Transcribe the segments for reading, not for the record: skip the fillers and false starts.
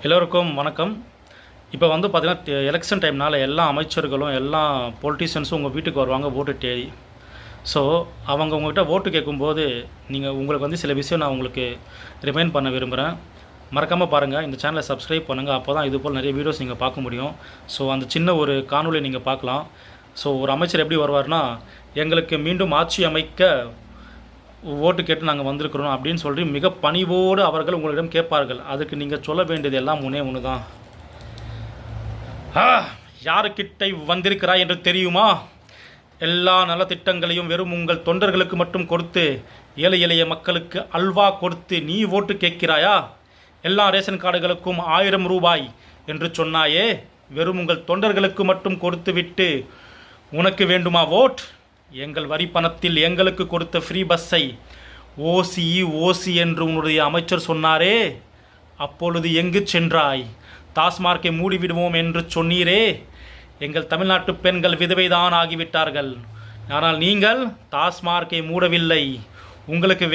எல்லோருக்கும் வணக்கம். இப்போ வந்து பார்த்திங்கன்னா எலெக்ஷன் டைம்னால் எல்லா அமைச்சர்களும் எல்லா பொலிட்டீஷியன்ஸும் உங்கள் வீட்டுக்கு வருவாங்க ஓட்டு தேடி. ஸோ அவங்க உங்கள்கிட்ட ஓட்டு கேட்கும்போது உங்களுக்கு வந்து சில விஷயம் நான் உங்களுக்கு ரிமைண்ட் பண்ண விரும்புகிறேன். மறக்காமல் பாருங்கள், இந்த சேனலை சப்ஸ்கிரைப் பண்ணுங்கள். அப்போ தான் இதுபோல் நிறைய வீடியோஸ் நீங்கள் பார்க்க முடியும். ஸோ அந்த சின்ன ஒரு காணொலி நீங்கள் பார்க்கலாம். ஸோ ஒரு அமைச்சர் எப்படி வருவார்னா, எங்களுக்கு மீண்டும் ஆட்சி அமைக்க ஓட்டு கேட்டு நாங்கள் வந்திருக்கிறோம் அப்படின்னு சொல்லி மிக பணிவோடு அவர்கள் உங்களிடம் கேட்பார்கள். அதுக்கு நீங்கள் சொல்ல வேண்டியது எல்லாம் ஒன்று தான். யாருக்கிட்ட வந்திருக்கிறாய் என்று தெரியுமா? எல்லா நலத்திட்டங்களையும் வெறும் உங்கள் தொண்டர்களுக்கு மட்டும் கொடுத்து ஏழை எளிய மக்களுக்கு அல்வா கொடுத்து நீ ஓட்டு கேட்கிறாயா? எல்லா ரேஷன் கார்டுகளுக்கும் 1000 ரூபாய் என்று சொன்னாயே, வெறும் உங்கள் தொண்டர்களுக்கு மட்டும் கொடுத்து விட்டு உனக்கு வேண்டுமா ஓட்? எங்கள் வரி பணத்தில் எங்களுக்கு கொடுத்த ஃப்ரீ பஸ்ஸை ஓசி என்று உன்னுடைய அமைச்சர் சொன்னாரே, அப்பொழுது எங்கு சென்றாய்? டாஸ்மார்க்கை மூடிவிடுவோம் என்று சொன்னீரே. எங்கள் தமிழ்நாட்டு பெண்கள் விதவைதான் ஆகிவிட்டார்கள். ஆனால் நீங்கள் டாஸ்மார்க்கை மூடவில்லை. உங்களுக்கு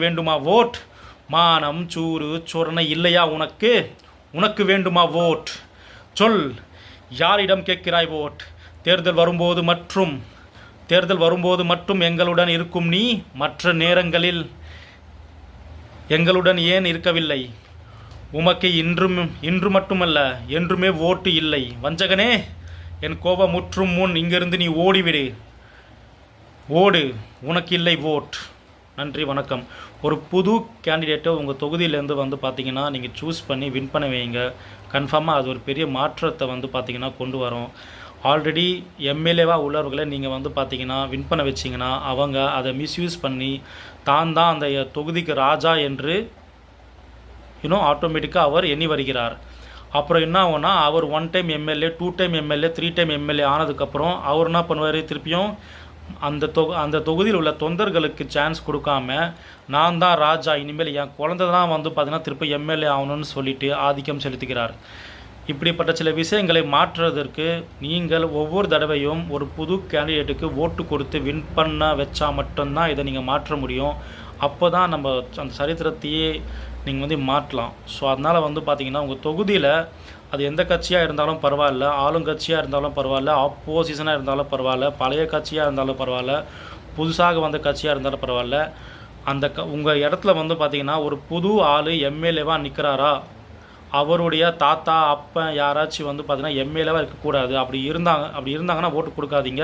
வேண்டுமா ஓட்? மானம் சூறு சொரணை இல்லையா உனக்கு? உனக்கு வேண்டுமா ஓட்? சொல், யாரிடம் கேட்கிறாய் ஓட்? தேர்தல் வரும்போது மட்டும் எங்களுடன் இருக்கும் நீ மற்ற நேரங்களில் எங்களுடன் ஏன் இருக்கவில்லை? உமக்கு இன்று மட்டுமல்ல என்றுமே ஓட்டு இல்லை. வஞ்சகனே, என் கோபம் முற்றும் முன் இங்கிருந்து நீ ஓடிவிடு. ஓடு, உனக்கு இல்லை ஓட். நன்றி, வணக்கம். ஒரு புது கேண்டிடேட்டை உங்கள் தொகுதியிலேருந்து வந்து பார்த்தீங்கன்னா நீங்கள் சூஸ் பண்ணி வின் பண்ண வைங்க. கன்ஃபார்மாக அது ஒரு பெரிய மாற்றத்தை வந்து பார்த்தீங்கன்னா கொண்டு வரும். ஆல்ரெடி எம்எல்ஏவாக உள்ளவர்களை நீங்கள் வந்து பார்த்தீங்கன்னா வின் பண்ண வச்சிங்கன்னா அவங்க அதை மிஸ்யூஸ் பண்ணி தான் அந்த தொகுதிக்கு ராஜா என்று ஆட்டோமேட்டிக்காக அவர் எண்ணி வருகிறார். அப்புறம் என்ன ஆகும்னா, அவர் 1 time MLA, 2 time MLA, 3 time MLA ஆனதுக்கப்புறம் அவர் என்ன பண்ணுவார்? திருப்பியும் அந்த தொகுதியில் உள்ள தொண்டர்களுக்கு சான்ஸ் கொடுக்காம நான் தான் ராஜா, இனிமேல் என் குழந்தை தான் வந்து பார்த்தீங்கன்னா திருப்பி எம்எல்ஏ ஆகணும்னு சொல்லிட்டு ஆதிக்கம் செலுத்துகிறார். இப்படிப்பட்ட சில விஷயங்களை மாற்றுவதற்கு நீங்கள் ஒவ்வொரு தடவையும் ஒரு புது கேண்டிடேட்டுக்கு ஓட்டு கொடுத்து வின் பண்ண வச்சா மட்டும்தான் இதை நீங்கள் மாற்ற முடியும். அப்போ தான் நம்ம அந்த சரித்திரத்தையே நீங்கள் வந்து மாற்றலாம். ஸோ அதனால் வந்து பார்த்திங்கன்னா உங்கள் தொகுதியில் அது எந்த கட்சியாக இருந்தாலும் பரவாயில்ல, ஆளுங்கட்சியாக இருந்தாலும் பரவாயில்ல, ஆப்போசிஷனாக இருந்தாலும் பரவாயில்ல, பழைய கட்சியாக இருந்தாலும் பரவாயில்ல, புதுசாக வந்த கட்சியாக இருந்தாலும் பரவாயில்ல, உங்கள் இடத்துல வந்து பார்த்திங்கன்னா ஒரு புது ஆள் எம்எல்ஏவாக நிற்கிறாரா, அவருடைய தாத்தா அப்பன் யாராச்சும் வந்து பார்த்தீங்கன்னா எம்எல்ஏவாக இருக்கக்கூடாது. அப்படி இருந்தாங்கன்னா ஓட்டு கொடுக்காதீங்க.